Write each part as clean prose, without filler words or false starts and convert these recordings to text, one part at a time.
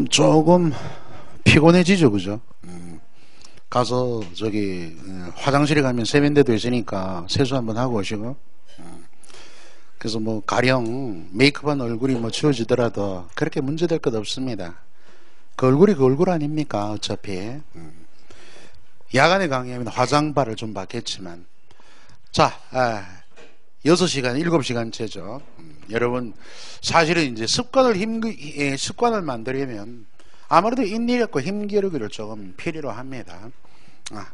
조금 피곤해지죠, 그죠? 가서 화장실에 가면 세면대도 있으니까 세수 한번 하고 오시고. 그래서 뭐 가령 메이크업한 얼굴이 뭐 지워지더라도 그렇게 문제될 것 없습니다. 그 얼굴이 그 얼굴 아닙니까? 어차피. 야간에 강의하면 화장발을 좀 받겠지만. 자, 6시간, 7시간째죠. 여러분, 사실은 이제 습관을 만들려면 아무래도 인내력과 힘기르기를 조금 필요로 합니다.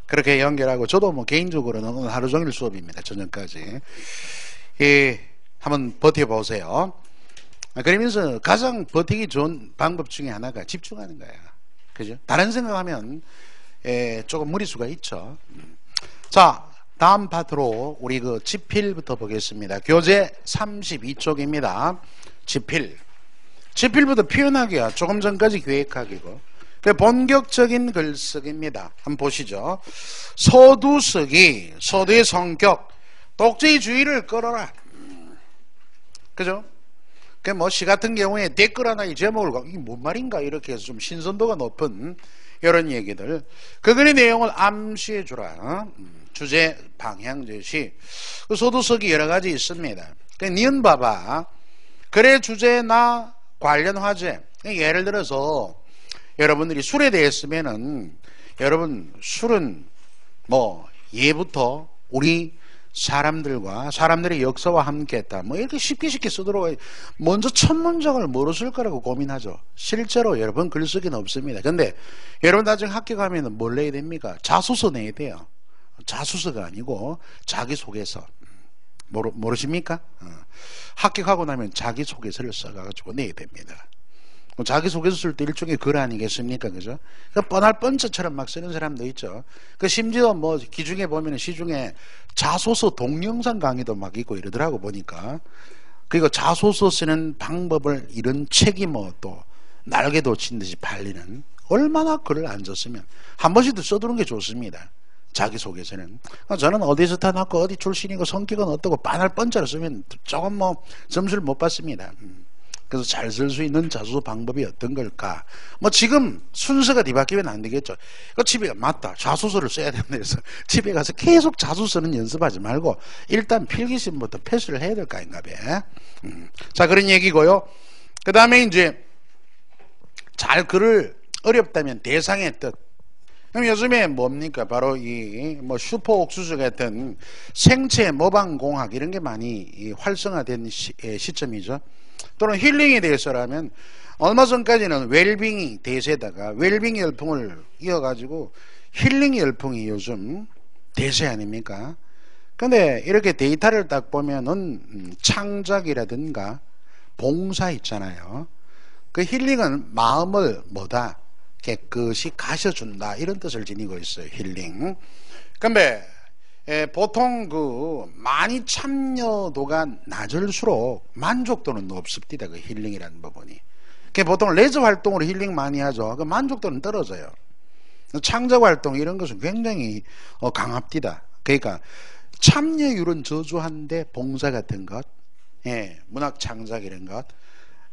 그렇게 연결하고, 저도 뭐 개인적으로는 오늘 하루 종일 수업입니다. 저녁까지. 한번 버텨보세요. 그러면서 가장 버티기 좋은 방법 중에 하나가 집중하는 거야. 그죠? 다른 생각하면 조금 무리수가 있죠. 자, 다음 파트로 우리 그 지필부터 보겠습니다. 교재 32쪽입니다. 지필부터 표현하기야 조금 전까지 계획하기고 본격적인 글쓰기입니다. 한번 보시죠. 서두쓰기, 서두의 성격, 독재의 주의를 끌어라. 그죠? 뭐 시 같은 경우에 댓글 하나의 제목을 이게 뭔 말인가 이렇게 해서 좀 신선도가 높은 이런 얘기들, 그 글의 내용을 암시해 주라. 주제, 방향 제시. 서두쓰기 여러 가지 있습니다. 니은 봐봐. 글의 주제나 관련 화제. 예를 들어서 여러분들이 술에 대했으면은, 여러분 술은 뭐 예부터 우리 사람들의 역사와 함께했다. 뭐 이렇게 쉽게 쓰도록 먼저 첫 문장을 뭐로 쓸 거라고 고민하죠. 실제로 여러분 글쓰기는 없습니다. 근데 여러분 나중에 학교 가면은 뭘 내야 됩니까? 자소서 내야 돼요. 자소서가 아니고 자기소개서. 모르십니까? 합격하고 나면 자기소개서를 써가지고 내야 됩니다. 자기소개서 쓸 때 일종의 글 아니겠습니까? 그죠? 뻔할 뻔처럼 막 쓰는 사람도 있죠. 심지어 뭐 기중에 보면 시중에 자소서 동영상 강의도 막 있고 이러더라고 보니까. 그리고 자소서 쓰는 방법을 이런 책이 뭐 또 날개도 친 듯이 팔리는, 얼마나 글을 안 썼으면 한 번씩 더 써두는 게 좋습니다. 자기소개서는. 저는 어디서 타났고 어디 출신이고 성격은 어떻고 뻔할 뻔자로 쓰면 조금 뭐 점수를 못 받습니다. 그래서 잘 쓸 수 있는 자소서 방법이 어떤 걸까? 뭐 지금 순서가 뒤바뀌면 안 되겠죠. 집에 맞다. 자소서를 써야 된다 해서 집에 가서 계속 자소서는 연습하지 말고 일단 필기시험부터 패스를 해야 될 거 아닌가 봐. 자, 그런 얘기고요. 그 다음에 이제 잘 글을 어렵다면 대상의 뜻. 그럼 요즘에 뭡니까? 바로 뭐 슈퍼 옥수수 같은 생체 모방공학 이런 게 많이 활성화된 시점이죠. 또는 힐링에 대해서라면 얼마 전까지는 웰빙이 대세다가 웰빙 열풍을 이어가지고 힐링 열풍이 요즘 대세 아닙니까? 근데 이렇게 데이터를 딱 보면은 창작이라든가 봉사 있잖아요. 그 힐링은 마음을 뭐다? 깨끗이 가셔준다. 이런 뜻을 지니고 있어요. 힐링. 근데 보통 많이 참여도가 낮을수록 만족도는 높습니다. 그 힐링이라는 부분이. 보통 레저 활동으로 힐링 많이 하죠. 그 만족도는 떨어져요. 창작 활동 이런 것은 굉장히 강합니다. 그러니까 참여율은 저조한데 봉사 같은 것, 문학 창작 이런 것,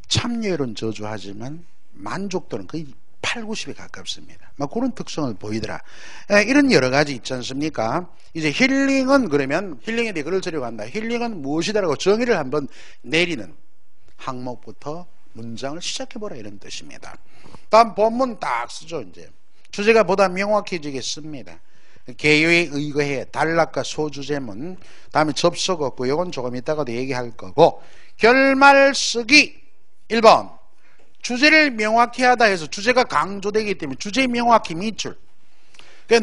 참여율은 저조하지만 만족도는 거의 8, 90에 가깝습니다. 막 그런 특성을 보이더라. 이런 여러 가지 있지 않습니까? 이제 힐링은 그러면 힐링에 대해 글을 쓰려고 한다. 힐링은 무엇이다라고 정의를 한번 내리는 항목부터 문장을 시작해보라 이런 뜻입니다. 다음 본문 딱 쓰죠. 이제 주제가 보다 명확해지겠습니다. 개요에 의거해 단락과 소주제문, 다음에 접속 없고 이건 조금 이따가도 얘기할 거고, 결말 쓰기 1번 주제를 명확히 하다 해서 주제가 강조되기 때문에 주제 명확히 밑줄.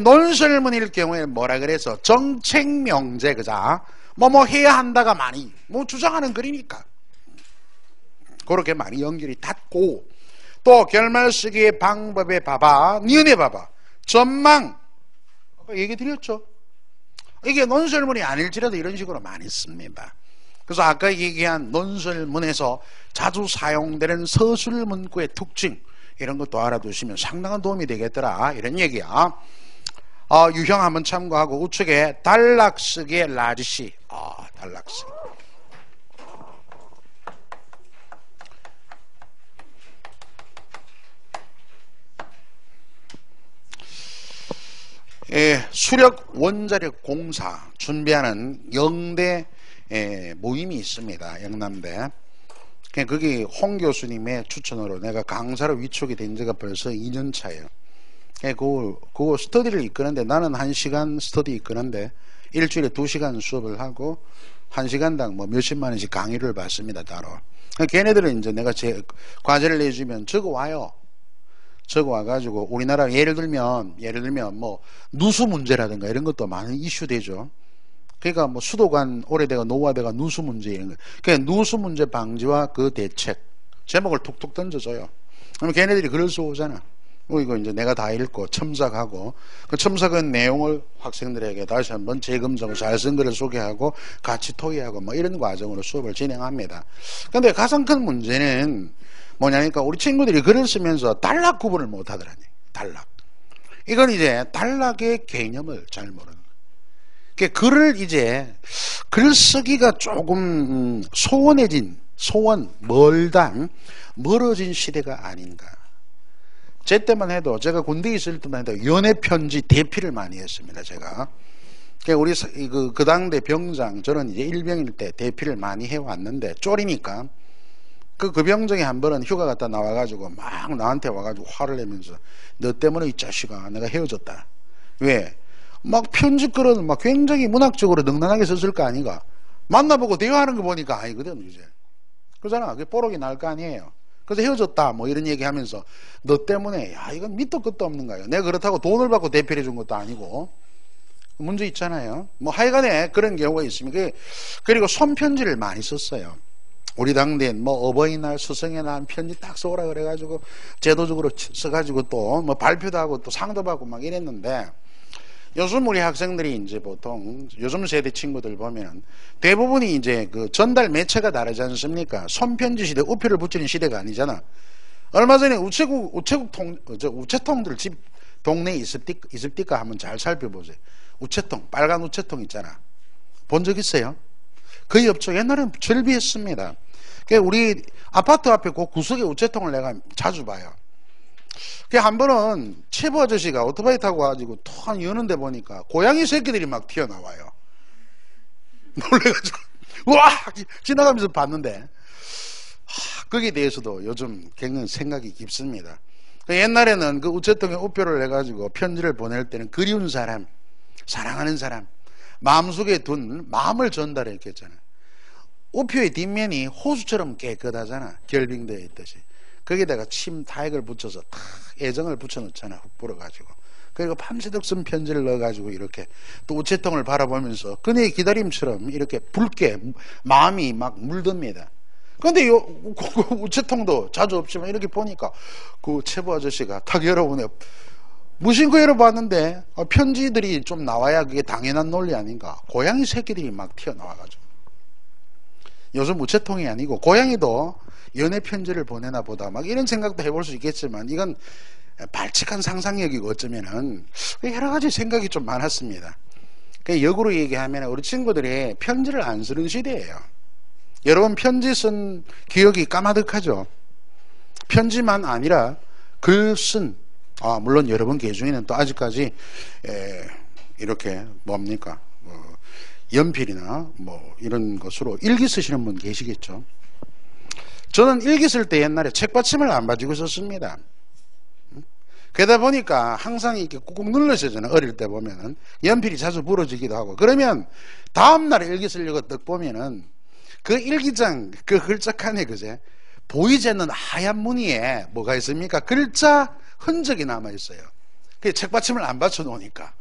논설문일 경우에 뭐라 그래서 정책명제, 그자 뭐 해야 한다가 많이 뭐 주장하는 글이니까 그렇게 많이 연결이 닿고, 또 결말 쓰기의 방법에 봐봐. 니은에 봐봐. 전망. 아까 얘기 드렸죠. 이게 논설문이 아닐지라도 이런 식으로 많이 씁니다. 그래서 아까 얘기한 논설문에서 자주 사용되는 서술문구의 특징 이런 것도 알아두시면 상당한 도움이 되겠더라 이런 얘기야. 유형 한번 참고하고 우측에 단락쓰기의 라지시. 단락쓰기. 수력 원자력 공사 준비하는 영대 모임이 있습니다. 영남대. 거기 홍 교수님의 추천으로 내가 강사로 위촉이 된 지가 벌써 2년 차예요. 그거 스터디를 이끄는데, 나는 1시간 스터디 이끄는데 일주일에 2시간 수업을 하고 1시간당 뭐 몇십만 원씩 강의를 받습니다. 따로. 걔네들은 이제 내가 제 과제를 내주면 적어 와요. 적어 와가지고 우리나라 예를 들면 뭐 누수 문제라든가 이런 것도 많은 이슈 되죠. 그러니까 뭐 수도관 오래돼가 노화돼가 누수 문제 이런 거. 그러니까 누수 문제 방지와 그 대책 제목을 툭툭 던져줘요. 그러면 걔네들이 글을 써오잖아. 이거 이제 내가 다 읽고 첨삭하고, 그 첨삭한 내용을 학생들에게 다시 한번 재검증을 잘 쓴 글을 소개하고 같이 토의하고 뭐 이런 과정으로 수업을 진행합니다. 근데 가장 큰 문제는 뭐냐니까 우리 친구들이 글을 쓰면서 단락 구분을 못 하더라니. 단락. 이건 이제 단락의 개념을 잘 모르는 거예요. 그러니까 글을 이제 글 쓰기가 조금 멀어진 시대가 아닌가. 제 때만 해도, 제가 군대에 있을 때만 해도 연애편지 대피를 많이 했습니다. 제가. 우리 그 당대 병장, 저는 이제 일병일 때 대피를 많이 해왔는데 쫄이니까 그 병장이 한 번은 휴가 갔다 나와가지고 막 나한테 와가지고 화를 내면서 너 때문에 이 자식아 내가 헤어졌다. 왜? 막 편집글은 막 굉장히 문학적으로 능란하게 썼을 거 아닌가. 만나보고 대화하는 거 보니까 아니거든 이제. 그러잖아. 그게 뽀록이 날 거 아니에요. 그래서 헤어졌다 뭐 이런 얘기 하면서 너 때문에 야 이건 밑도 끝도 없는 거예요. 내가 그렇다고 돈을 받고 대피를 해준 것도 아니고 문제 있잖아요. 뭐 하여간에 그런 경우가 있습니다. 그리고 손편지를 많이 썼어요. 우리 당대엔 뭐 어버이날 스승의 날 편지 딱 써오라 그래가지고 제도적으로 써가지고 또 뭐 발표도 하고 또 상도 받고 막 이랬는데, 요즘 우리 학생들이 이제 보통 요즘 세대 친구들 보면 대부분이 이제 그 전달 매체가 다르지 않습니까? 손편지 시대, 우표를 붙이는 시대가 아니잖아. 얼마 전에 우체통들 집 동네에 있습니까? 한번 잘 살펴보세요. 우체통, 빨간 우체통 있잖아. 본 적 있어요? 거의 없죠. 옛날에는 절비했습니다. 우리 아파트 앞에 그 구석에 우체통을 내가 자주 봐요. 한 번은 체부 아저씨가 오토바이 타고 와가지고 턱 여는데 보니까 고양이 새끼들이 막 튀어나와요. 놀래가지고 우와 지나가면서 봤는데, 거기에 대해서도 요즘 굉장히 생각이 깊습니다. 옛날에는 그 우체통에 우표를 해가지고 편지를 보낼 때는 그리운 사람, 사랑하는 사람, 마음속에 둔 마음을 전달했겠잖아. 우표의 뒷면이 호수처럼 깨끗하잖아. 결빙되어 있듯이. 거기다가 침 타액을 붙여서 탁 애정을 붙여놓잖아. 훅 불어가지고. 그리고 밤새도록 쓴 편지를 넣어가지고 이렇게 또 우체통을 바라보면서 그네의 기다림처럼 이렇게 붉게 마음이 막 물듭니다. 그런데 그 우체통도 자주 없지만 이렇게 보니까 그 체부 아저씨가 탁 열어보네. 무심코 열어봤는데 편지들이 좀 나와야 그게 당연한 논리 아닌가. 고양이 새끼들이 막 튀어나와가지고. 요즘 우체통이 아니고 고양이도 연애 편지를 보내나 보다 막 이런 생각도 해볼 수 있겠지만, 이건 발칙한 상상력이고 어쩌면은 여러 가지 생각이 좀 많았습니다. 역으로 얘기하면 우리 친구들이 편지를 안 쓰는 시대예요. 여러분 편지 쓴 기억이 까마득하죠. 편지만 아니라 글 쓴, 물론 여러분 계 중에는 또 아직까지 이렇게 뭡니까 연필이나 뭐 이런 것으로 일기 쓰시는 분 계시겠죠. 저는 일기 쓸 때 옛날에 책받침을 안 가지고 썼습니다. 그러다 보니까 항상 이렇게 꾹꾹 눌러지잖아요. 어릴 때 보면은 연필이 자주 부러지기도 하고. 그러면 다음날 일기 쓰려고 딱 보면은 그 일기장 그 글자 칸에 그제 보이지 않는 하얀 무늬에 뭐가 있습니까? 글자 흔적이 남아 있어요. 그 책받침을 안 받쳐 놓으니까.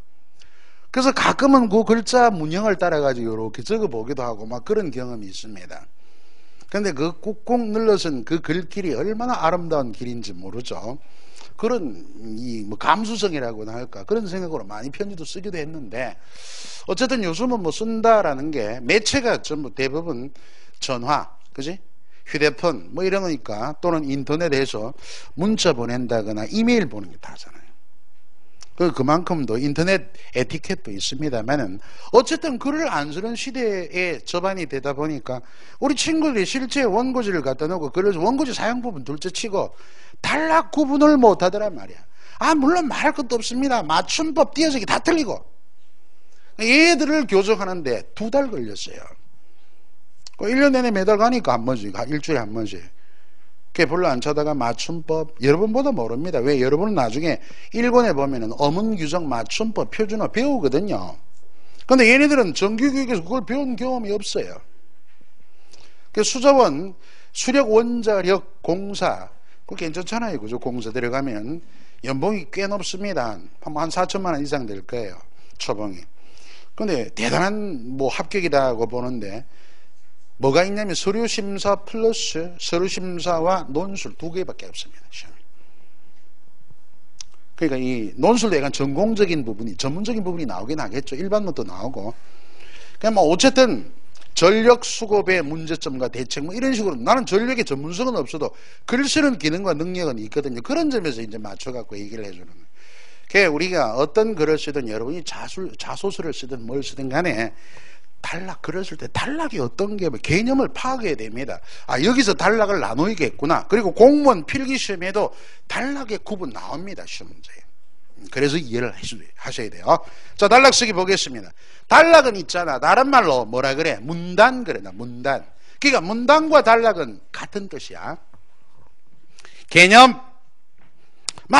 그래서 가끔은 그 글자 문형을 따라가지고 이렇게 적어보기도 하고 막 그런 경험이 있습니다. 그런데 그 꾹꾹 눌러선 그 글길이 얼마나 아름다운 길인지 모르죠. 그런 뭐 감수성이라고나 할까 그런 생각으로 많이 편지도 쓰기도 했는데, 어쨌든 요즘은 뭐 쓴다라는 게 매체가 전부 대부분 전화, 그지? 휴대폰 뭐 이러니까, 또는 인터넷에서 문자 보낸다거나 이메일 보는 게 다잖아요. 그만큼 더 인터넷 에티켓도 있습니다만은, 어쨌든 글을 안 쓰는 시대에 접안이 되다 보니까 우리 친구들이 실제 원고지를 갖다 놓고, 그래서 원고지 사용법은 둘째 치고 단락 구분을 못 하더란 말이야. 물론 말할 것도 없습니다. 맞춤법, 띄어쓰기 다 틀리고. 얘들을 교정하는데 2달 걸렸어요. 1년 내내 매달 가니까 한 번씩, 일주일에 한 번씩. 그게 별로 안 차다가 맞춤법, 여러분보다 모릅니다. 왜? 여러분은 나중에 일본에 보면은 어문 규정 맞춤법 표준어 배우거든요. 근데 얘네들은 정규교육에서 그걸 배운 경험이 없어요. 그래서 수자원, 수력, 원자력, 공사, 그거 괜찮잖아요. 그죠? 공사 들어가면 연봉이 꽤 높습니다. 한 4천만 원 이상 될 거예요. 초봉이. 근데 대단한 합격이다고 보는데 뭐가 있냐면 서류심사 플러스 서류심사와 논술 2개밖에 없습니다. 시험이. 그러니까 이 논술도 약간 전공적인 부분이, 전문적인 부분이 나오긴 하겠죠. 일반문도 나오고. 그냥 어쨌든 전력 수급의 문제점과 대책 이런 식으로 나는 전력의 전문성은 없어도 글 쓰는 기능과 능력은 있거든요. 그런 점에서 이제 맞춰갖고 얘기를 해주는 거예요. 그러니까 우리가 어떤 글을 쓰든 여러분이 자소서를 쓰든 뭘 쓰든 간에 단락 글을 쓸 때 단락이 어떤 게 개념을 파악해야 됩니다. 여기서 단락을 나누겠구나. 그리고 공무원 필기시험에도 단락의 구분 나옵니다. 시험 문제에. 그래서 이해를 하셔야 돼요. 자, 단락 쓰기 보겠습니다. 단락은 있잖아. 다른 말로 뭐라 그래? 문단 그래. 문단. 그러니까 문단과 단락은 같은 뜻이야. 개념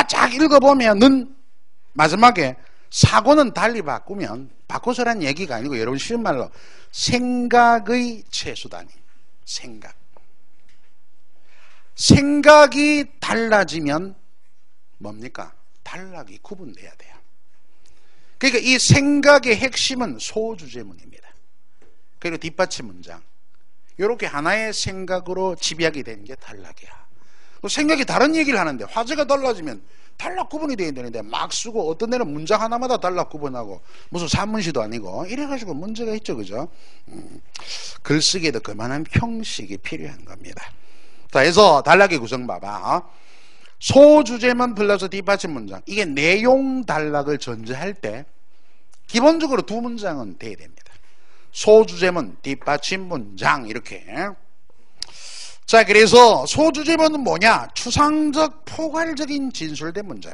쫙 읽어보면은 마지막에 사고는 달리 바꾸면, 바꿔서란 얘기가 아니고 여러분 쉬운 말로 생각의 최소단위. 생각이 달라지면 뭡니까? 단락이 구분돼야 돼요. 그러니까 이 생각의 핵심은 소주제문입니다. 그리고 뒷받침 문장. 이렇게 하나의 생각으로 집약이 되는 게 단락이야. 생각이 다른 얘기를 하는데 화제가 달라지면 단락 구분이 되어야 되는데 막 쓰고 어떤 데는 문장 하나마다 단락 구분하고 무슨 산문시도 아니고 이래가지고 문제가 있죠. 그죠? 글쓰기에도 그만한 형식이 필요한 겁니다. 자, 그래서 단락의 구성 봐봐. 소주제문 플러스 뒷받침 문장. 이게 내용 단락을 전제할 때 기본적으로 2문장은 돼야 됩니다. 소주제문, 뒷받침 문장 이렇게. 자, 그래서 소주제문은 뭐냐? 추상적 포괄적인 진술된 문장.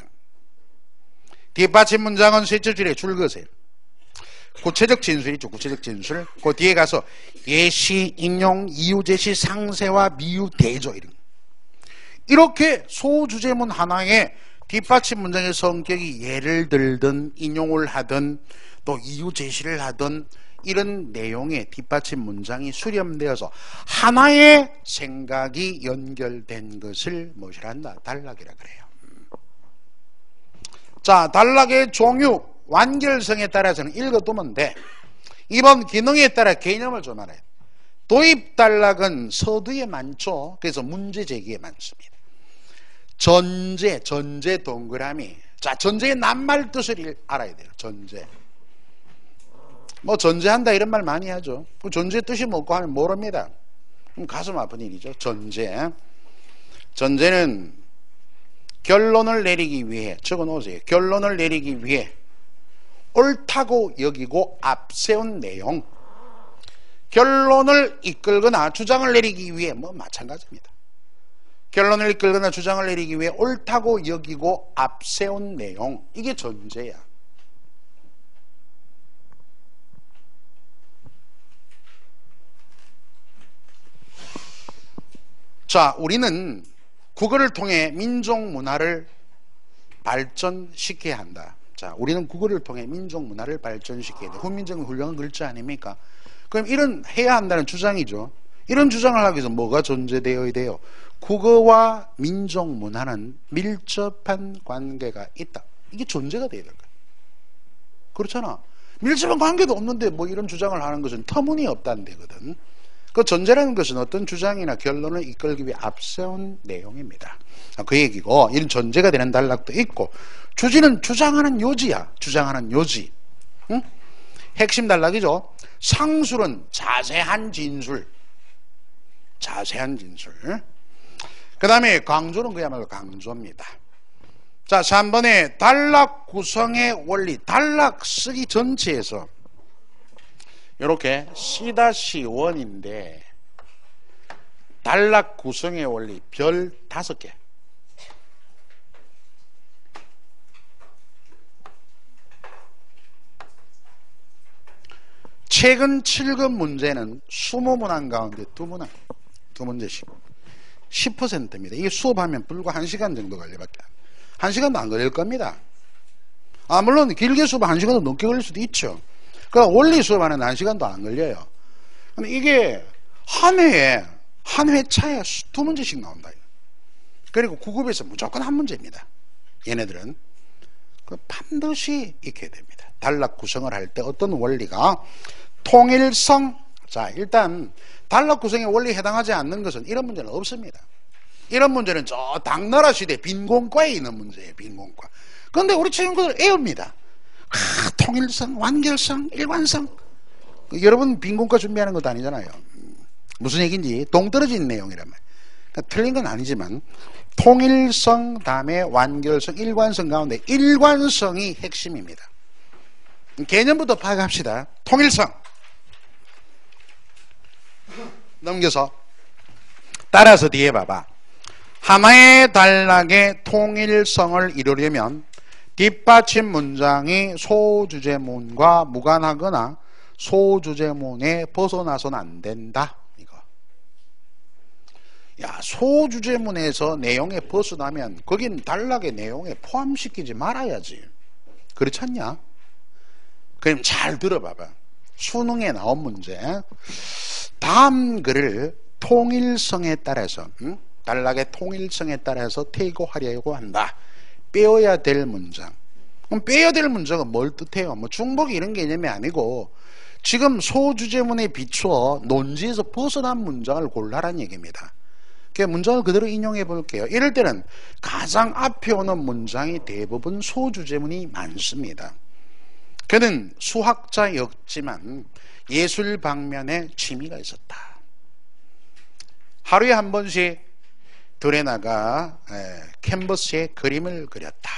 뒷받침 문장은 셋째 줄에 줄 그으세요. 구체적 진술이 있죠. 구체적 진술. 그 뒤에 가서 예시, 인용, 이유 제시, 상세와 미유, 대조 이렇게 소주제문 하나에 뒷받침 문장의 성격이 예를 들든 인용을 하든 또 이유 제시를 하든 이런 내용의 뒷받침 문장이 수렴되어서 하나의 생각이 연결된 것을 무엇이란다? 단락이라 그래요. 자, 단락의 종류, 완결성에 따라서는 읽어두면 돼. 이번 기능에 따라 개념을 좀 알아요. 도입 단락은 서두에 많죠. 그래서 문제 제기에 많습니다. 전제 동그라미. 자, 전제의 낱말 뜻을 알아야 돼요. 전제. 전제한다 이런 말 많이 하죠. 그 전제 뜻이 뭐고 하면 모릅니다. 그럼 가슴 아픈 일이죠. 전제는 결론을 내리기 위해, 적어 놓으세요. 결론을 내리기 위해 옳다고 여기고 앞세운 내용. 결론을 이끌거나 주장을 내리기 위해 마찬가지입니다. 결론을 이끌거나 주장을 내리기 위해 옳다고 여기고 앞세운 내용. 이게 전제야. 자, 우리는 국어를 통해 민족 문화를 발전시켜야 한다. 자, 우리는 국어를 통해 민족 문화를 발전시켜야 돼. 훈민정음 훌륭한 글자 아닙니까? 그럼 이런 해야 한다는 주장이죠. 이런 주장을 하기 위해서 뭐가 존재되어야 돼요? 국어와 민족 문화는 밀접한 관계가 있다. 이게 존재가 되어야 될 거야. 그렇잖아. 밀접한 관계도 없는데 이런 주장을 하는 것은 터무니없다는 데거든. 그 전제라는 것은 어떤 주장이나 결론을 이끌기 위해 앞세운 내용입니다. 그 얘기고, 이런 전제가 되는 단락도 있고, 주지는 주장하는 요지야. 주장하는 요지. 응? 핵심 단락이죠. 상술은 자세한 진술. 그 다음에 강조는 그야말로 강조입니다. 자, 3번에 단락 구성의 원리. 단락 쓰기 전체에서 이렇게 C-1인데 단락 구성의 원리 별 5개. 최근 7급 문제는 20문항 가운데 2문항, 2문제씩 10%입니다. 이게 수업하면 불과 1시간 정도 걸려밖에 1시간도 안 걸릴 겁니다. 물론 길게 수업 1시간도 넘게 걸릴 수도 있죠. 그러니까 원리 수업하는 1시간도 안 걸려요. 근데 이게 한 회에 한 회차에 2문제씩 나온다. 그리고 9급에서 무조건 한 문제입니다. 얘네들은 반드시 익혀야 됩니다. 단락 구성을 할 때 어떤 원리가 통일성. 자, 일단 단락 구성의 원리에 해당하지 않는 것은 이런 문제는 없습니다. 이런 문제는 저 당나라 시대 빈공과에 있는 문제예요. 빈공과. 그런데 우리 친구들 애웁니다. 통일성, 완결성, 일관성. 여러분 빈공과 준비하는 것도 아니잖아요. 무슨 얘기인지 동떨어진 내용이란 말이에요. 그러니까 틀린 건 아니지만 통일성 다음에 완결성, 일관성 가운데 일관성이 핵심입니다. 개념부터 파악합시다. 통일성. 넘겨서 따라서 뒤에 봐봐. 하나의 단락의 통일성을 이루려면 뒷받침 문장이 소주제문과 무관하거나 소주제문에 벗어나서는 안 된다. 이거. 야, 소주제문에서 내용에 벗어나면 거긴 단락의 내용에 포함시키지 말아야지. 그렇지 않냐? 그럼 잘 들어봐봐. 수능에 나온 문제. 다음 글을 통일성에 따라서 단락의 통일성에 따라서 퇴고하려고 한다. 빼어야 될 문장. 그럼 빼야 될 문장은 뭘 뜻해요? 뭐 중복이 이런 개념이 아니고 지금 소주제문에 비추어 논지에서 벗어난 문장을 골라라는 얘기입니다. 그 문장을 그대로 인용해 볼게요. 이럴 때는 가장 앞에 오는 문장이 대부분 소주제문이 많습니다. 그는 수학자였지만 예술 방면에 취미가 있었다. 하루에 한 번씩 들에 나가 캔버스에 그림을 그렸다.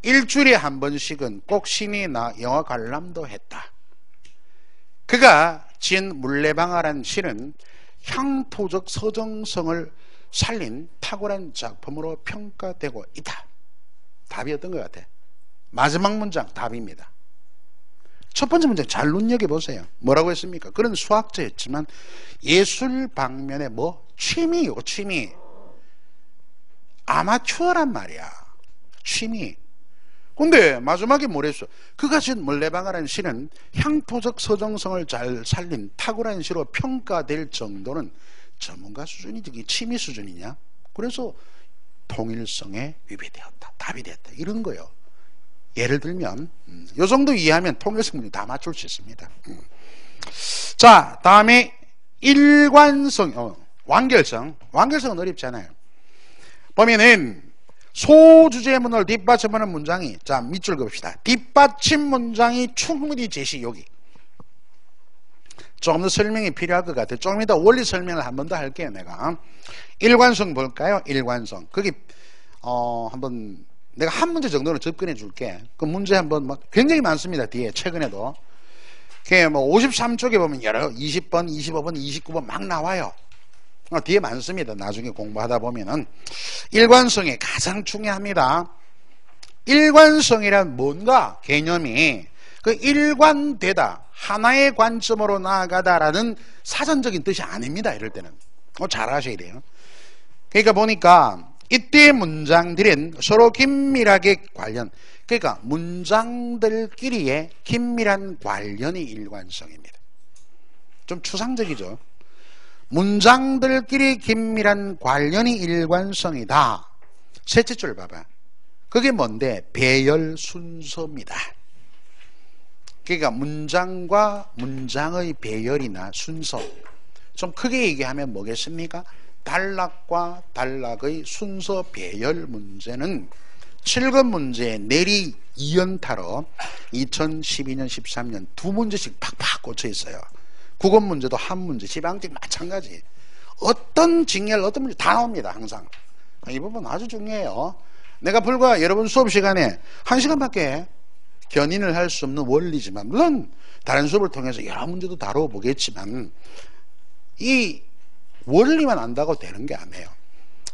일주일에 한 번씩은 꼭 신이 나 영화 관람도 했다. 그가 지은 물레방아란 시는 향토적 서정성을 살린 탁월한 작품으로 평가되고 있다. 답이 어떤 것 같아? 마지막 문장 답입니다. 첫 번째 문장 잘 눈여겨보세요. 뭐라고 했습니까? 그런 수학자였지만 예술 방면에 뭐? 취미요, 취미. 아마추어란 말이야. 취미. 근데 마지막에 뭐랬어? 그가 지은 물레방아라는 시는 향토적 서정성을 잘 살린 탁월한 시로 평가될 정도는 전문가 수준이지. 이게 취미 수준이냐? 그래서 통일성에 위배되었다. 답이 됐다. 이런 거요. 예를 들면 이 정도 이해하면 통일성 문제 다 맞출 수 있습니다. 자, 다음에 일관성, 완결성. 완결성은 어렵잖아요. 보면은 소주제문을 뒷받침하는 문장이, 자, 밑줄 그읍시다. 뒷받침 문장이 충분히 제시. 여기 조금 더 설명이 필요할 것 같아요. 조금 이따 원리 설명을 한 번 더 할게요. 내가 일관성 볼까요? 일관성. 거기 한번 내가 한 문제 정도는 접근해 줄게. 그 문제 한번 굉장히 많습니다. 뒤에 최근에도 그게 뭐 53쪽에 보면 여러 20번, 25번, 29번 막 나와요. 뒤에 많습니다. 나중에 공부하다 보면은. 일관성이 가장 중요합니다. 일관성이란 뭔가 개념이 그 일관되다, 하나의 관점으로 나아가다라는 사전적인 뜻이 아닙니다. 이럴 때는 잘 아셔야 돼요. 그러니까 보니까 이때 문장들은 서로 긴밀하게 관련, 그러니까 문장들끼리의 긴밀한 관련이 일관성입니다. 좀 추상적이죠. 문장들끼리 긴밀한 관련이 일관성이다. 셋째 줄 봐봐. 그게 뭔데? 배열 순서입니다. 그러니까 문장과 문장의 배열이나 순서, 좀 크게 얘기하면 뭐겠습니까? 단락과 단락의 순서 배열 문제는 7급 문제에 내리 2연타로 2012년, 13년 2문제씩 팍팍 꽂혀 있어요. 9급 문제도 한 문제, 지방직 마찬가지. 어떤 직렬, 어떤 문제 다 나옵니다. 항상. 이 부분 아주 중요해요. 내가 불과 여러분 수업 시간에 1시간밖에 견인을 할 수 없는 원리지만, 물론 다른 수업을 통해서 여러 문제도 다뤄보겠지만 이 원리만 안다고 되는 게 아니에요.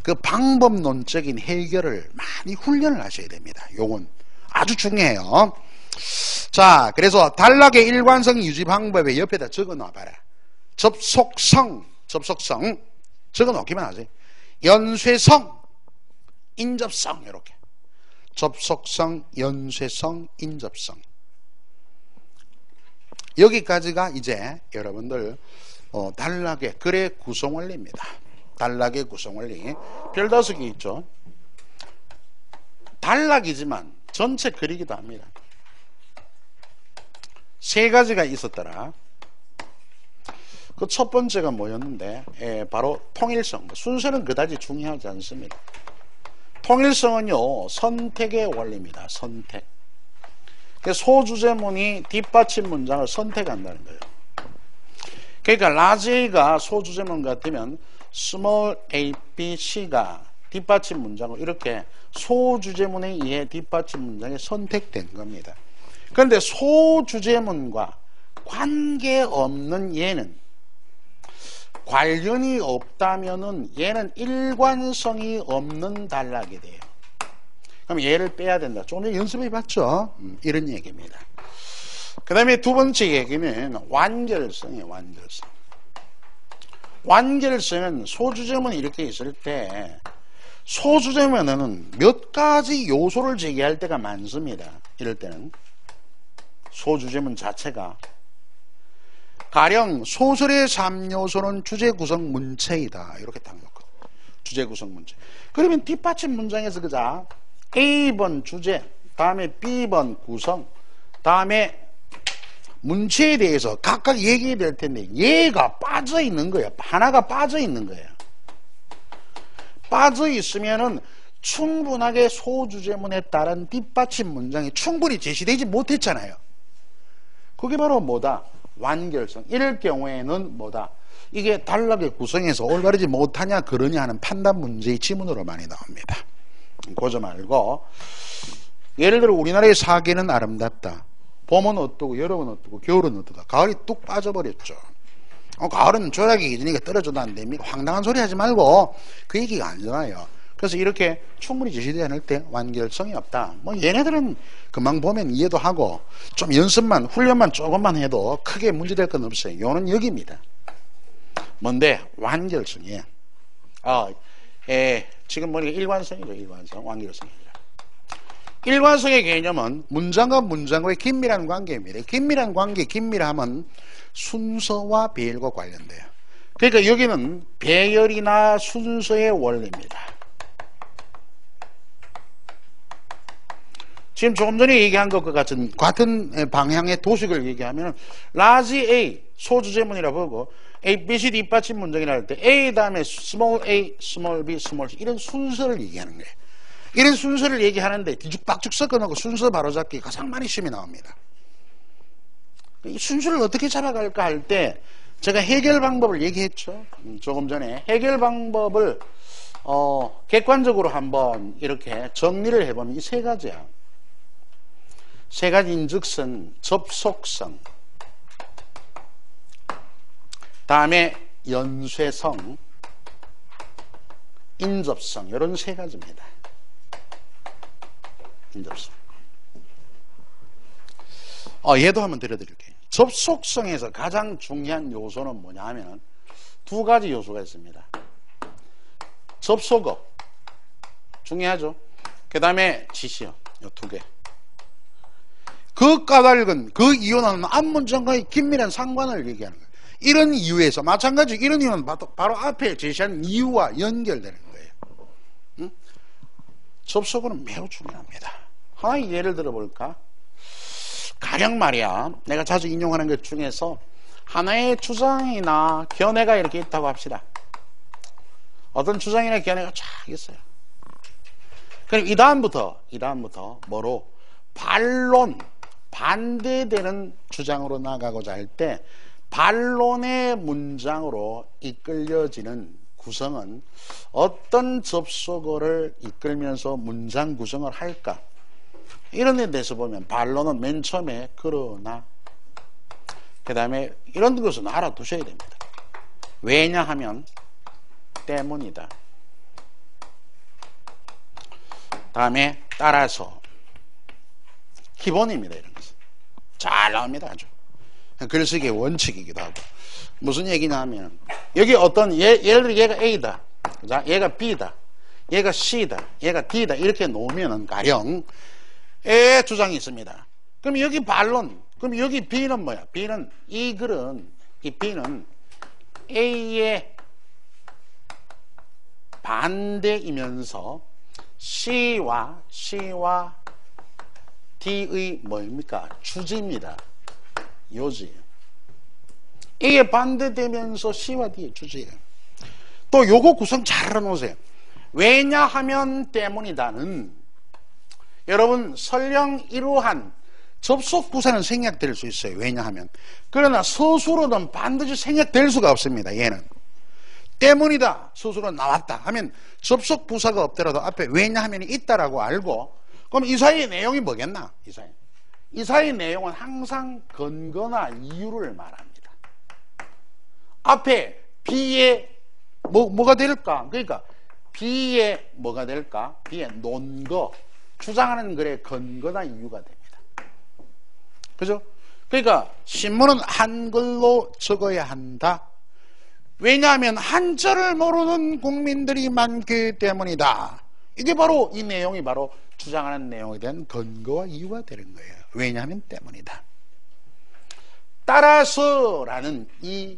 그 방법론적인 해결을 많이 훈련을 하셔야 됩니다. 요건 아주 중요해요. 자, 그래서 단락의 일관성 유지 방법에 옆에다 적어 놔봐라. 접속성 적어 놓기만 하지. 연쇄성, 인접성 이렇게. 접속성, 연쇄성, 인접성. 여기까지가 이제 여러분들 단락의 글의 구성원리입니다. 단락의 구성원리. 별 5개 있죠. 단락이지만 전체 글이기도 합니다. 3가지가 있었더라. 그 첫 번째가 뭐였는데 바로 통일성. 순서는 그다지 중요하지 않습니다. 통일성은요 선택의 원리입니다. 선택. 소주제문이 뒷받침 문장을 선택한다는 거예요. 그러니까 large A가 소주제문 같으면 small a, b, c가 뒷받침 문장으로 이렇게 소주제문에 의해 뒷받침 문장이 선택된 겁니다. 그런데 소주제문과 관계없는 얘는 관련이 없다면은 얘는 일관성이 없는 단락이 돼요. 그럼 얘를 빼야 된다. 조금 전에 연습해 봤죠? 이런 얘기입니다. 그 다음에 두 번째 얘기는 완결성이에요. 완결성. 완결성은 소주제문이 이렇게 있을 때 소주제문에는 몇 가지 요소를 제기할 때가 많습니다. 이럴 때는 소주제문 자체가 가령 소설의 3요소는 주제구성 문체이다. 이렇게 딱 놓고 주제구성 문체. 그러면 뒷받침 문장에서 그자 A번 주제, 다음에 B번 구성, 다음에 문체에 대해서 각각 얘기해야 될 텐데 얘가 빠져 있는 거예요. 하나가 빠져 있는 거예요. 빠져 있으면은 충분하게 소주제문에 따른 뒷받침 문장이 충분히 제시되지 못했잖아요. 그게 바로 뭐다? 완결성. 이럴 경우에는 뭐다? 이게 단락의 구성에서 올바르지 못하냐 그러냐 하는 판단 문제의 지문으로 많이 나옵니다. 그거 말고 예를 들어 우리나라의 사계는 아름답다. 봄은 어떠고 여름은 어떠고 겨울은 어떠다. 가을이 뚝 빠져버렸죠. 가을은 조약이 기준이니까 떨어져도 안 됩니다. 황당한 소리 하지 말고 그 얘기가 아니잖아요. 그래서 이렇게 충분히 제시되지 않을 때 완결성이 없다. 뭐 얘네들은 금방 보면 이해도 하고 좀 연습만 훈련만 조금만 해도 크게 문제될 건 없어요. 요는 여기입니다. 뭔데? 완결성이에요. 지금 보니까 일관성이죠. 일관성. 완결성이 아니라. 일관성의 개념은 문장과 문장과의 긴밀한 관계입니다. 긴밀한 관계, 긴밀함은 순서와 배열과 관련돼요. 그러니까 여기는 배열이나 순서의 원리입니다. 지금 조금 전에 얘기한 것과 같은 방향의 도식을 얘기하면 large A 소주제문이라 보고 A, B, C, D 뒷받침 문장이라 할 때 A 다음에 small a, small b, small c 이런 순서를 얘기하는 거예요. 이런 순서를 얘기하는데 뒤죽박죽 섞어놓고 순서 바로잡기 가장 많이 시험이 나옵니다. 이 순서를 어떻게 잡아갈까 할 때 제가 해결 방법을 얘기했죠. 조금 전에 해결 방법을 객관적으로 한번 이렇게 정리를 해보면 이 3가지야. 3가지인즉슨 접속성, 다음에 연쇄성, 인접성 이런 3가지입니다. 인접성. 얘도 한번 들려드릴게요. 접속성에서 가장 중요한 요소는 뭐냐 하면 2가지 요소가 있습니다. 접속어 중요하죠. 그 다음에 지시어 이 2개. 그 까닭은 그 이유는 앞문장과의 긴밀한 상관을 얘기하는 거예요. 이런 이유에서 마찬가지 이런 이유는 바로 앞에 제시한 이유와 연결되는 거예요. 응? 접속어는 매우 중요합니다. 하나의 예를 들어볼까? 가령 말이야 내가 자주 인용하는 것 중에서 하나의 주장이나 견해가 이렇게 있다고 합시다. 어떤 주장이나 견해가 쫙 있어요. 그럼 이 다음부터 뭐로? 반론, 반대되는 주장으로 나가고자 할 때 반론의 문장으로 이끌려지는 구성은 어떤 접속어를 이끌면서 문장 구성을 할까? 이런 데 대해서 보면 반론은 맨 처음에 그러나 그 다음에 이런 것은 알아두셔야 됩니다. 왜냐하면 때문이다. 다음에 따라서 기본입니다. 이런 것은 잘 나옵니다. 아주. 글쓰기의 원칙이기도 하고. 무슨 얘기냐면 여기 어떤 예를 들어 얘가 A다. 자, 얘가 B다. 얘가 C다. 얘가 D다. 이렇게 놓으면은 가령 A의 주장이 있습니다. 그럼 여기 반론. 그럼 여기 B는 뭐야? B는 이 B는 A의 반대이면서 C와 D의 뭐입니까? 주지입니다. 요지. A에 반대되면서 C와 D의 주지예요. 또 요거 구성 잘 알아놓으세요. 왜냐하면 때문이다는 여러분 설령 이러한 접속부사는 생략될 수 있어요. 왜냐하면. 그러나 서술어는 반드시 생략될 수가 없습니다. 얘는. 때문이다. 서술어 나왔다 하면 접속부사가 없더라도 앞에 왜냐하면이 있다라고 알고 그럼 이 사이의 내용이 뭐겠나? 이 사이의 내용은 항상 근거나 이유를 말합니다. 앞에 B의 뭐가 될까? 그러니까 B의 뭐가 될까? B의 논거, 주장하는 글의 근거나 이유가 됩니다. 그죠? 그러니까 신문은 한글로 적어야 한다. 왜냐하면 한자를 모르는 국민들이 많기 때문이다. 이게 바로 이 내용이 바로 주장하는 내용에 대한 근거와 이유가 되는 거예요. 왜냐하면 때문이다. 따라서라는 이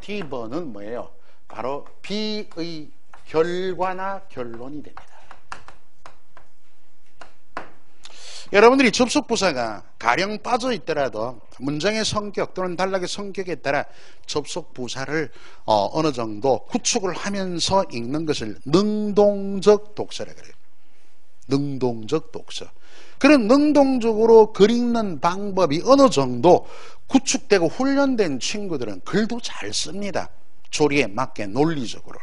D번은 뭐예요? 바로 B의 결과나 결론이 됩니다. 여러분들이 접속부사가 가령 빠져 있더라도 문장의 성격 또는 단락의 성격에 따라 접속부사를 어느 정도 구축을 하면서 읽는 것을 능동적 독서라 그래요. 능동적 독서. 그런 능동적으로 글 읽는 방법이 어느 정도 구축되고 훈련된 친구들은 글도 잘 씁니다. 조리에 맞게 논리적으로.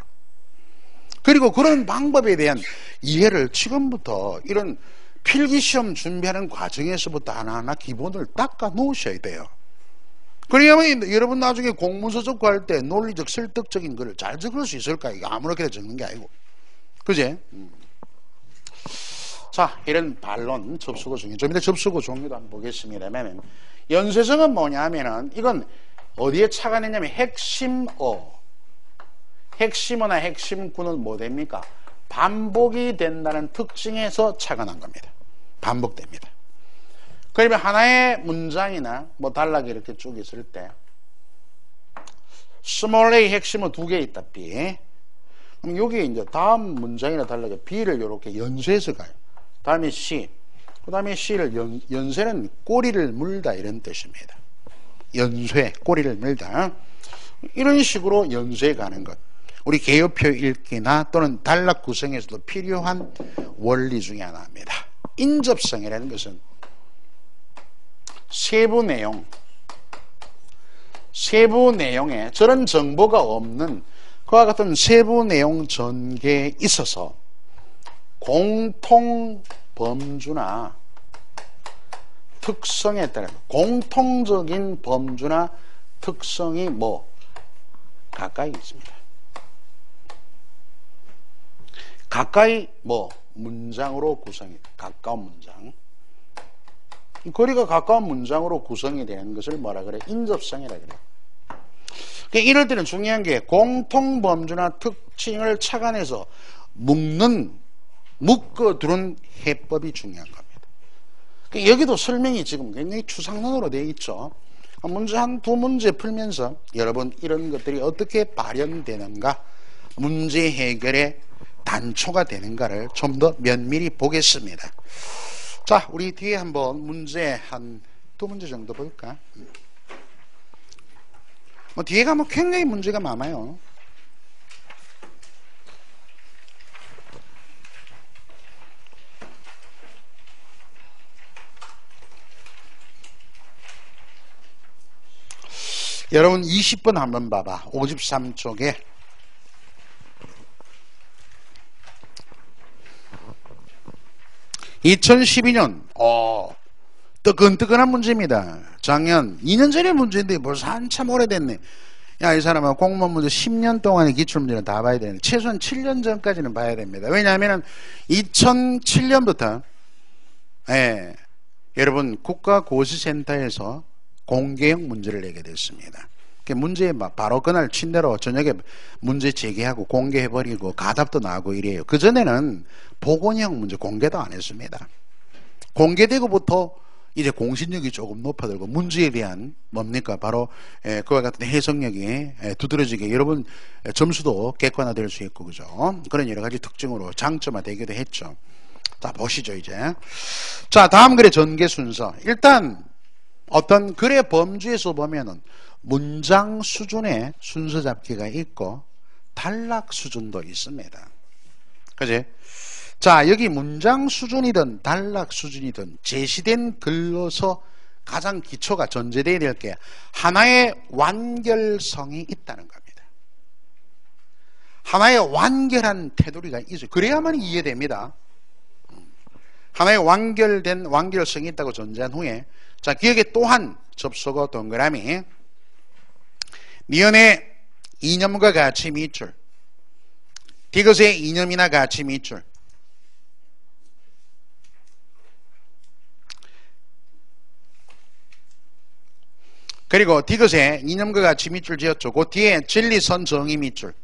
그리고 그런 방법에 대한 이해를 지금부터 이런 필기시험 준비하는 과정에서부터 하나하나 기본을 닦아 놓으셔야 돼요. 그래야만 여러분 나중에 공문서 적고할 때 논리적 설득적인 글을 잘 적을 수 있을까? 이거 아무렇게나 적는 게 아니고. 그제? 자, 이런 반론, 접수고 종류. 좀 이따 접수고 종류도 한번 보겠습니다만, 연쇄성은 뭐냐면은, 이건 어디에 착안했냐면, 핵심어나 핵심구는 뭐 됩니까? 반복이 된다는 특징에서 착안한 겁니다. 반복됩니다. 그러면 하나의 문장이나 뭐 단락이 이렇게 쭉 있을 때, 스몰 a 핵심어 2개 있다, B. 그럼 여기에 이제 다음 문장이나 단락에 B를 이렇게 연쇄해서 가요. 다음에 C. 그 다음에 C를 연쇄는 꼬리를 물다 이런 뜻입니다. 연쇄, 꼬리를 물다. 이런 식으로 연쇄해 가는 것. 우리 개요표 읽기나 또는 단락 구성에서도 필요한 원리 중에 하나입니다. 인접성이라는 것은 세부 내용에 저런 정보가 없는 그와 같은 세부 내용 전개에 있어서 공통 범주나 특성에 따라 공통적인 범주나 특성이 뭐 가까이 있습니다. 가까이 뭐 문장으로 구성이 가까운 문장. 거리가 가까운 문장으로 구성이 되는 것을 뭐라 그래? 인접성이라 그래. 그러니까 이럴 때는 중요한 게 공통 범주나 특징을 착안해서 묶어두는 해법이 중요한 겁니다. 그러니까 여기도 설명이 지금 굉장히 추상론으로 되어 있죠. 문제 두 문제 풀면서 여러분 이런 것들이 어떻게 발현되는가, 문제 해결의 단초가 되는가를 좀 더 면밀히 보겠습니다. 자, 우리 뒤에 한번 문제 한 두 문제 정도 볼까? 뭐 뒤에 가면 굉장히 문제가 많아요. 여러분 20번 한번 봐봐. 53쪽에 2012년 뜨끈뜨끈한 문제입니다. 작년 2년 전의 문제인데 벌써 한참 오래됐네. 야, 이 사람아 공무원 문제 10년 동안의 기출문제는 다 봐야 되는데 최소한 7년 전까지는 봐야 됩니다. 왜냐하면 2007년부터 여러분 국가고시센터에서 공개형 문제를 내게 됐습니다. 문제 바로 그날 친대로 저녁에 문제 제기하고 공개해버리고 가답도 나오고 이래요. 그전에는 복원형 문제 공개도 안 했습니다. 공개되고부터 이제 공신력이 조금 높아들고 문제에 대한 뭡니까? 바로 그와 같은 해석력이 두드러지게 여러분 점수도 객관화될 수 있고 그죠? 그런 여러 가지 특징으로 장점화되기도 했죠. 자 보시죠 이제. 자 다음 글의 전개 순서. 일단 어떤 글의 범주에서 보면은 문장 수준의 순서 잡기가 있고 단락 수준도 있습니다. 그지? 자 여기 문장 수준이든 단락 수준이든 제시된 글로서 가장 기초가 전제되어야 될 게 하나의 완결성이 있다는 겁니다. 하나의 완결한 테두리가 있어요. 그래야만 이해됩니다. 하나의 완결된 완결성이 있다고 전제한 후에 자 기억에 또한 접속어 동그라미 니은의 이념과 가치 밑줄 디귿의 이념이나 가치 밑줄 그리고 디귿에 이념과 가치 밑줄 지었죠. 그 뒤에 진리선 정의 밑줄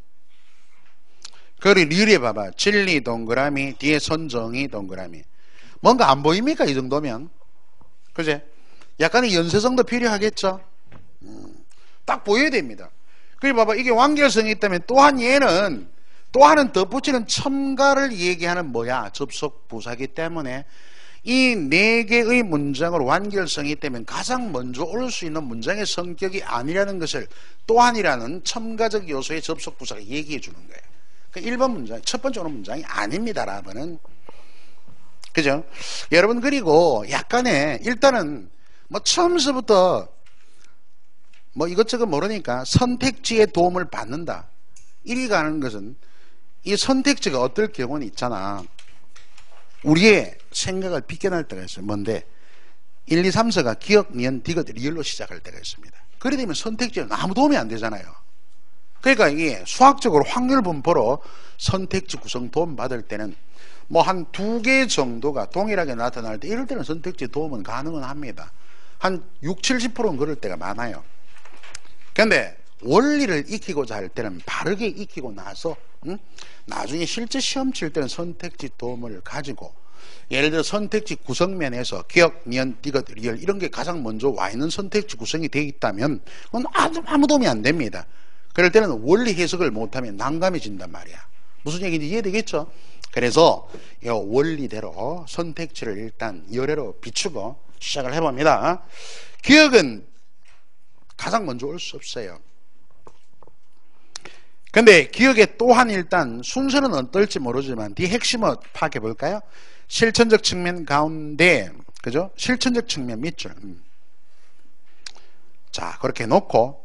그리고 리을에 봐봐 진리 동그라미 뒤에 선정의 동그라미 뭔가 안 보입니까? 이 정도면 그제? 약간의 연쇄성도 필요하겠죠. 딱 보여야 됩니다. 그리고 봐봐 이게 완결성이 있다면 또한 얘는 또한은 덧붙이는 첨가를 얘기하는 뭐야? 접속 부사기 때문에 이 네 개의 문장으로 완결성이 있다면 가장 먼저 올 수 있는 문장의 성격이 아니라는 것을 또한이라는 첨가적 요소의 접속 부사가 얘기해 주는 거예요. 그러니까 1번 문장, 첫 번째 오는 문장이 아닙니다. 라면은 그죠? 여러분 그리고 약간의 일단은 뭐 처음서부터 뭐 이것저것 모르니까 선택지의 도움을 받는다. 이리 가는 것은 이 선택지가 어떨 경우는 있잖아. 우리의 생각을 비껴날 때가 있어요. 뭔데? 1, 2, 3, 4가 기억, 니은, 디귿, 리을로 시작할 때가 있습니다. 그래 되면 선택지는 아무 도움이 안 되잖아요. 그러니까 이게 수학적으로 확률 분포로 선택지 구성 도움 받을 때는 뭐 한 2개 정도가 동일하게 나타날 때 이럴 때는 선택지 도움은 가능은 합니다. 한 60, 70%는 그럴 때가 많아요. 근데 원리를 익히고자 할 때는 바르게 익히고 나서 나중에 실제 시험 칠 때는 선택지 도움을 가지고 예를 들어 선택지 구성면에서 기억, 니은, 디귿, 리을 이런 게 가장 먼저 와 있는 선택지 구성이 되어 있다면 그건 아무 도움이 안 됩니다. 그럴 때는 원리 해석을 못하면 난감해진단 말이야. 무슨 얘기인지 이해되겠죠? 그래서 이 원리대로 선택지를 일단 열애로 비추고 시작을 해봅니다. 기억은 가장 먼저 올 수 없어요. 근데 기억에 또한 일단 순서는 어떨지 모르지만 뒤 핵심을 파악해 볼까요? 실천적 측면 가운데 그죠? 실천적 측면 밑줄. 자 그렇게 놓고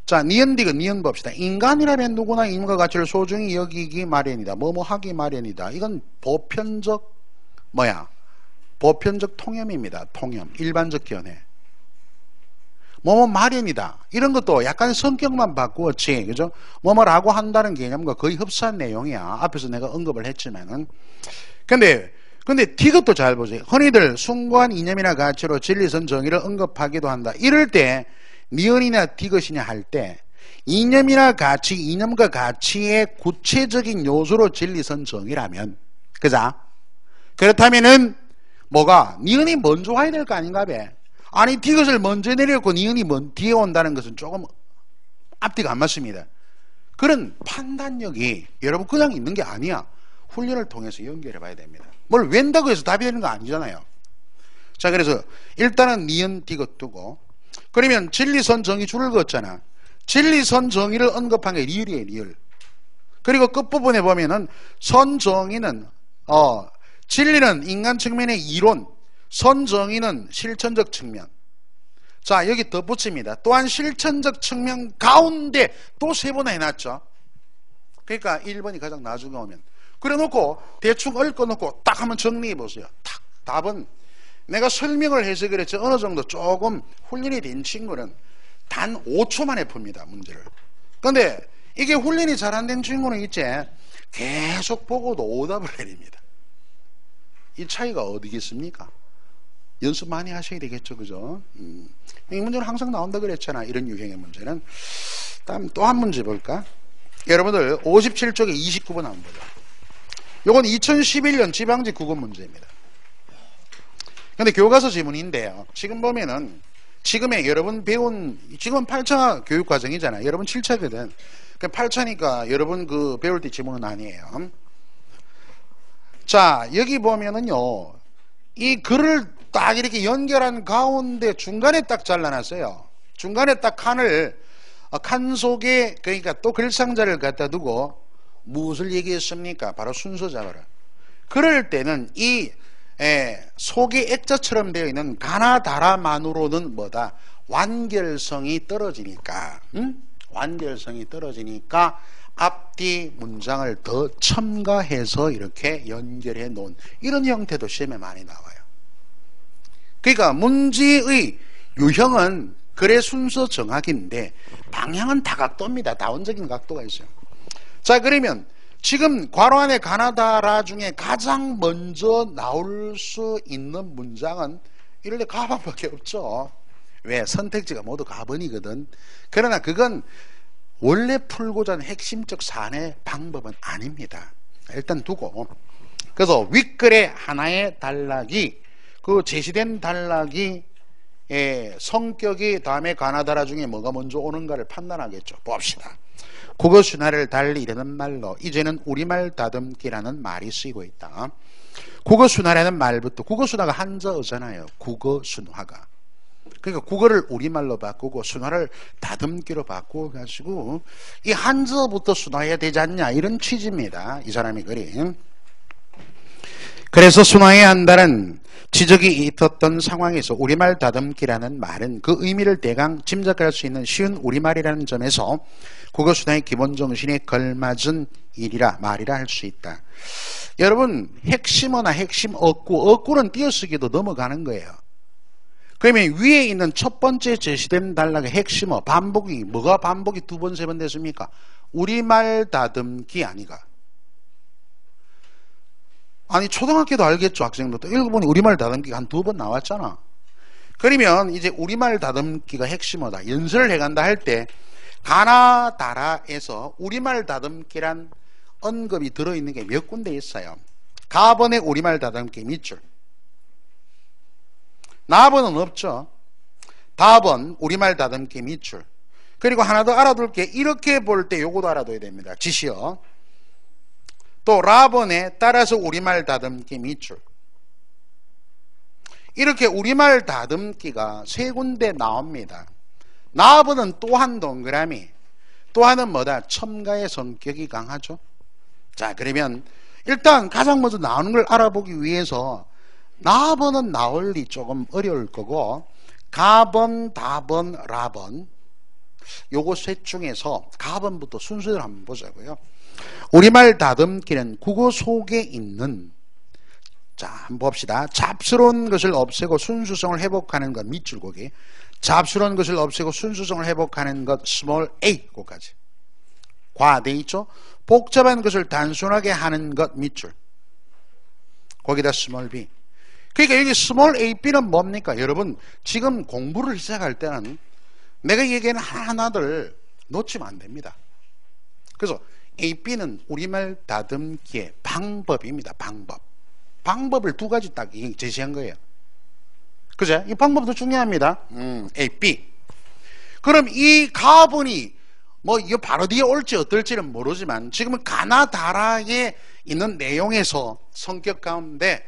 자 니은 디귿 니은 봅시다. 인간이라면 누구나 이념과 가치를 소중히 여기기 마련이다. 뭐뭐 하기 마련이다. 이건 보편적 뭐야? 보편적 통념입니다. 통념 일반적 견해. 뭐뭐 마련이다. 이런 것도 약간 성격만 바꾸었지. 그죠? 뭐뭐라고 한다는 개념과 거의 흡사한 내용이야. 앞에서 내가 언급을 했지만은. 근데 디귿도 잘 보세요. 흔히들 숭고한 이념이나 가치로 진리선 정의를 언급하기도 한다. 이럴 때 니은이나 디귿이냐 할 때 이념이나 가치, 이념과 가치의 구체적인 요소로 진리선 정의라면 그죠? 그렇다면은 뭐가 니은이 먼저 와야 될 거 아닌가 봐. 아니 디귿을 먼저 내렸고 니은이 뒤에 온다는 것은 조금 앞뒤가 안 맞습니다. 그런 판단력이 여러분 그냥 있는 게 아니야. 훈련을 통해서 연결해 봐야 됩니다. 뭘 웬다고 해서 답이 되는 거 아니잖아요. 자 그래서 일단은 니은 디귿 두고 그러면 진리선 정의 줄을 그었잖아. 진리선 정의를 언급한 게 리을이에요. 리을. 그리고 끝부분에 보면은 선정의는 진리는 인간 측면의 이론, 선정의는 실천적 측면. 자 여기 덧붙입니다. 또한 실천적 측면 가운데 또 세 번 해놨죠. 그러니까 1번이 가장 나중에 오면 그래놓고 대충 얽어놓고 딱 한번 정리해 보세요. 딱 답은 내가 설명을 해서 그랬죠. 어느 정도 조금 훈련이 된 친구는 단 5초 만에 풉니다. 문제를. 그런데 이게 훈련이 잘 안 된 친구는 이제 계속 보고도 오답을 내립니다. 이 차이가 어디겠습니까? 연습 많이 하셔야 되겠죠, 그죠? 이 문제는 항상 나온다 그랬잖아, 이런 유형의 문제는. 다음 또 한 문제 볼까? 여러분들 57쪽에 29번 한번 보자. 요건 2011년 지방직 국어 문제입니다. 근데 교과서 지문인데요. 지금 보면은 지금의 여러분 배운, 지금은 8차 교육과정이잖아. 여러분 7차거든. 8차니까 여러분 그 배울 때 지문은 아니에요. 자, 여기 보면은요, 이 글을 딱 이렇게 연결한 가운데 중간에 딱 잘라놨어요. 중간에 딱 칸 속에, 그러니까 또 글상자를 갖다 두고 무엇을 얘기했습니까? 바로 순서 잡아라. 그럴 때는 이 속에 액자처럼 되어 있는 가나다라만으로는 뭐다? 완결성이 떨어지니까, 완결성이 떨어지니까 앞뒤 문장을 더 첨가해서 이렇게 연결해 놓은 이런 형태도 시험에 많이 나와요. 그러니까 문제의 유형은 글의 순서 정확인데 방향은 다각도입니다. 다원적인 각도가 있어요. 자, 그러면 지금 괄호 안에 가나다라 중에 가장 먼저 나올 수 있는 문장은 이럴 때 가방밖에 없죠. 왜? 선택지가 모두 가번이거든. 그러나 그건 원래 풀고자 하는 핵심적 산의 방법은 아닙니다. 일단 두고, 그래서 윗글의 하나의 단락이, 그 제시된 단락이 성격이 다음에 가나다라 중에 뭐가 먼저 오는가를 판단하겠죠. 봅시다. 국어순화를 달리 이르는 말로 이제는 우리말 다듬기라는 말이 쓰이고 있다. 국어순화라는 말부터, 국어순화가 한자어잖아요. 국어순화가. 그러니까 국어를 우리말로 바꾸고 순화를 다듬기로 바꾸어가지고 이 한자부터 순화해야 되지 않냐, 이런 취지입니다. 이 사람의 글이. 그래서 순화해야 한다는 지적이 있었던 상황에서 우리말 다듬기라는 말은 그 의미를 대강 짐작할 수 있는 쉬운 우리말이라는 점에서 국어순화의 기본 정신에 걸맞은 일이라 말이라 할 수 있다. 여러분, 핵심어나 핵심 어구는 띄어쓰기도 넘어가는 거예요. 그러면 위에 있는 첫 번째 제시된 단락의 핵심어 반복이, 뭐가 반복이 두 번, 세 번 됐습니까? 우리말 다듬기 아니가? 아니, 초등학교도 알겠죠, 학생들도. 읽어보니 우리말 다듬기가 한 두 번 나왔잖아. 그러면 이제 우리말 다듬기가 핵심어다, 연설을 해간다 할 때 가나다라에서 우리말 다듬기란 언급이 들어있는 게 몇 군데 있어요. 가번에 우리말 다듬기 밑줄, 나번은 없죠. 다번 우리말 다듬기 밑줄. 그리고 하나 더 알아둘 게, 이렇게 볼 때 요것도 알아둬야 됩니다. 지시어. 또 라번에 따라서 우리말 다듬기 밑줄. 이렇게 우리말 다듬기가 세 군데 나옵니다. 나번은 또한 동그라미, 또한은 뭐다? 첨가의 성격이 강하죠. 자, 그러면 일단 가장 먼저 나오는 걸 알아보기 위해서 나번은 나올리 조금 어려울 거고, 가번, 다번, 라번, 요거 셋 중에서 가번부터 순서를 한번 보자고요. 우리말 다듬기는 국어 속에 있는, 자, 한번 봅시다. 잡스러운 것을 없애고 순수성을 회복하는 것 밑줄 거기. 잡스러운 것을 없애고 순수성을 회복하는 것 스몰 a 거까지. 과돼 있죠. 복잡한 것을 단순하게 하는 것 밑줄. 거기다 스몰 b. 그러니까 여기 스몰 a, b는 뭡니까? 여러분, 지금 공부를 시작할 때는 내가 얘기하는 하나하나를 놓치면 안 됩니다. 그래서 a, b는 우리말 다듬기의 방법입니다. 방법을 두 가지 딱 제시한 거예요. 그죠? 이 방법도 중요합니다. A, B. 그럼 이 가번이 뭐 이거 바로 뒤에 올지 어떨지는 모르지만 지금은 가나다라에 있는 내용에서 성격 가운데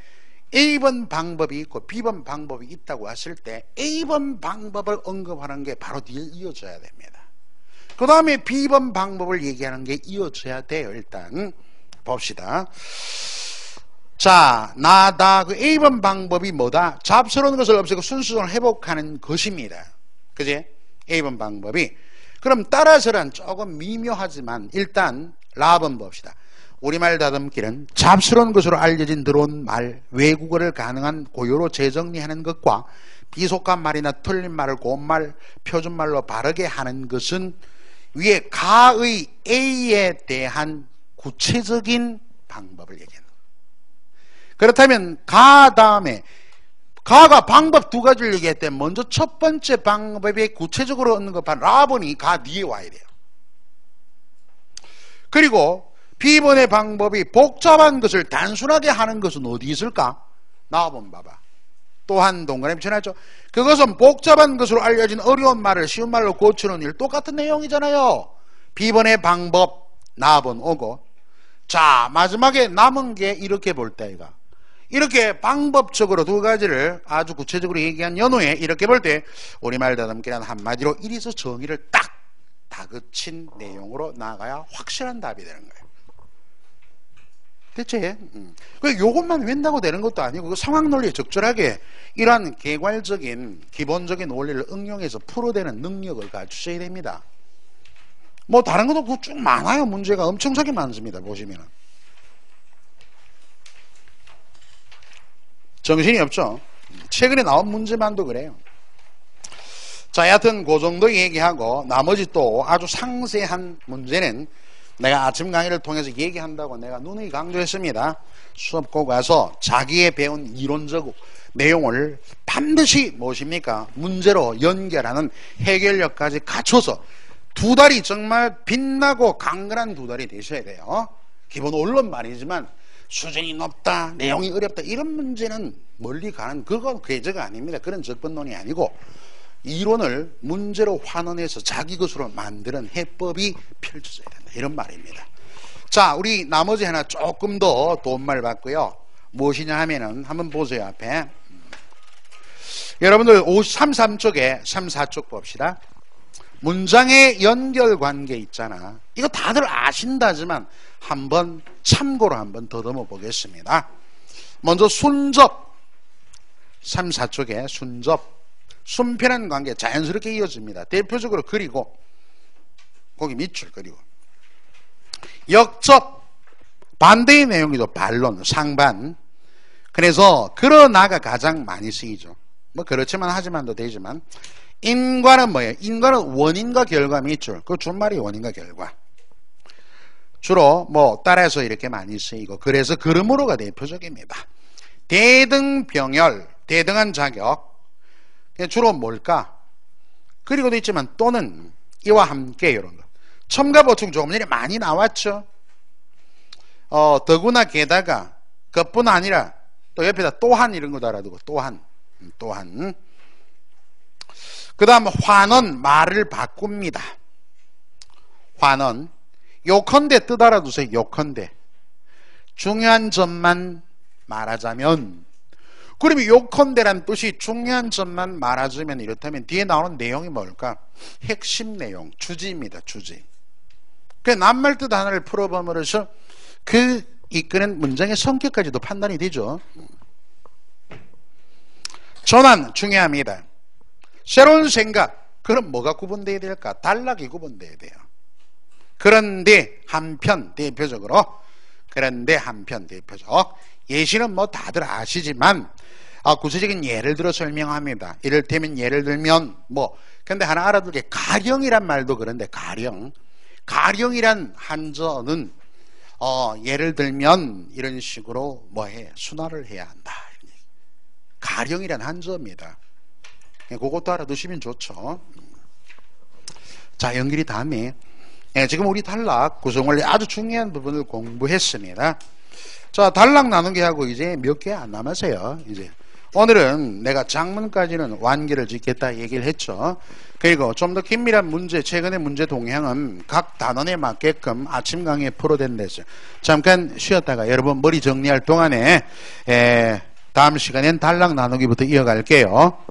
A번 방법이 있고 B번 방법이 있다고 했을 때 A번 방법을 언급하는 게 바로 뒤에 이어져야 됩니다. 그 다음에 B번 방법을 얘기하는 게 이어져야 돼요. 일단 봅시다. 자, 나다. 그 A번 방법이 뭐다? 잡스러운 것을 없애고 순수성을 회복하는 것입니다. 그지? A번 방법이. 그럼 따라서는 조금 미묘하지만 일단 라번 봅시다. 우리말 다듬기는 잡스러운 것으로 알려진 들어온 말, 외국어를 가능한 고유로 재정리하는 것과 비속한 말이나 틀린 말을 고운말, 표준말로 바르게 하는 것은 위에 가의 A에 대한 구체적인 방법을 얘기합니다. 그렇다면 가 다음에 가가 방법 두 가지를 얘기했대. 먼저 첫 번째 방법에 구체적으로 얻는 것 반 라본이 가 뒤에 와야 돼요. 그리고 B번의 방법이 복잡한 것을 단순하게 하는 것은 어디 있을까? 나와본 봐봐. 또한 동그라미 붙여놨죠. 그것은 복잡한 것으로 알려진 어려운 말을 쉬운 말로 고치는 일, 똑같은 내용이잖아요. B번의 방법 나와본 오고, 자 마지막에 남은 게 이렇게 볼 때 이가 이렇게 방법적으로 두 가지를 아주 구체적으로 얘기한 연후에 이렇게 볼 때 우리말 다듬기란 한마디로 이리서 정의를 딱 다그친 내용으로 나가야 확실한 답이 되는 거예요. 대체 요것만 외운다고 되는 것도 아니고 그 상황 논리에 적절하게 이러한 개괄적인 기본적인 원리를 응용해서 풀어내는 능력을 갖추셔야 됩니다. 뭐 다른 것도 쭉 많아요. 문제가 엄청나게 많습니다. 보시면은 정신이 없죠. 최근에 나온 문제만도 그래요. 자, 여하튼 그 정도 얘기하고 나머지 또 아주 상세한 문제는 내가 아침 강의를 통해서 얘기한다고 내가 누누이 강조했습니다. 수업 꼭 와서 자기의 배운 이론적 내용을 반드시 무엇입니까? 문제로 연결하는 해결력까지 갖춰서 두 달이 정말 빛나고 강건한 두 달이 되셔야 돼요. 기본 원론 말이지만 수준이 높다, 내용이 어렵다 이런 문제는 멀리 가는 그건 궤제가 아닙니다. 그런 적분론이 아니고 이론을 문제로 환원해서 자기 것으로 만드는 해법이 펼쳐져야 된다. 이런 말입니다. 자, 우리 나머지 하나 조금 더 도움말 받고요. 무엇이냐 하면은 한번 보세요. 앞에 여러분들 33쪽에 34쪽 봅시다. 문장의 연결관계 있잖아. 이거 다들 아신다지만 한번 참고로 한번 더듬어 보겠습니다. 먼저 순접 34쪽에 순접 순편한 관계 자연스럽게 이어집니다. 대표적으로 그리고 거기 밑줄 그리고 역접 반대의 내용이죠. 반론 상반. 그래서 그러나가 가장 많이 쓰이죠. 뭐 그렇지만 하지만도 되지만 인과는 뭐예요? 인과는 원인과 결과 밑줄. 그 준말이 원인과 결과. 주로 뭐 따라서 이렇게 많이 쓰이고 그래서 그러므로가 대표적입니다. 대등병열, 대등한 자격. 주로 뭘까? 그리고도 있지만 또는 이와 함께 이런 거. 첨가 보충 조금 전에 많이 나왔죠. 더구나 게다가 그뿐 아니라 또 옆에다 또한 이런 거 달아두고 또한. 그 다음 환원 말을 바꿉니다. 환원 요컨대 뜻 알아두세요. 요컨대 중요한 점만 말하자면 그러면 요컨대란 뜻이 중요한 점만 말하자면 이렇다면 뒤에 나오는 내용이 뭘까? 핵심 내용 주지입니다. 주지. 그 낱말 뜻 하나를 풀어보면서 그 이끄는 문장의 성격까지도 판단이 되죠. 전환 중요합니다. 새로운 생각 그럼 뭐가 구분돼야 될까? 단락이 구분돼야 돼요. 그런데 한편 대표적으로 예시는 뭐 다들 아시지만 구체적인 예를 들어 설명합니다. 이를테면 예를 들면 뭐 근데 하나 알아둘 게 가령이란 말도 그런데 가령이란 한자는 예를 들면 이런 식으로 뭐해 순화를 해야 한다. 가령이란 한자입니다. 그것도 알아두시면 좋죠. 자, 연결이 다음에 지금 우리 단락 구성원리 아주 중요한 부분을 공부했습니다. 자, 단락 나누기 하고 이제 몇 개 안 남았어요. 이제 오늘은 내가 장문까지는 완결을 짓겠다 얘기를 했죠. 그리고 좀 더 긴밀한 문제, 최근의 문제 동향은 각 단원에 맞게끔 아침 강의에 풀어댄 데서 잠깐 쉬었다가 여러분 머리 정리할 동안에 다음 시간엔 단락 나누기부터 이어갈게요.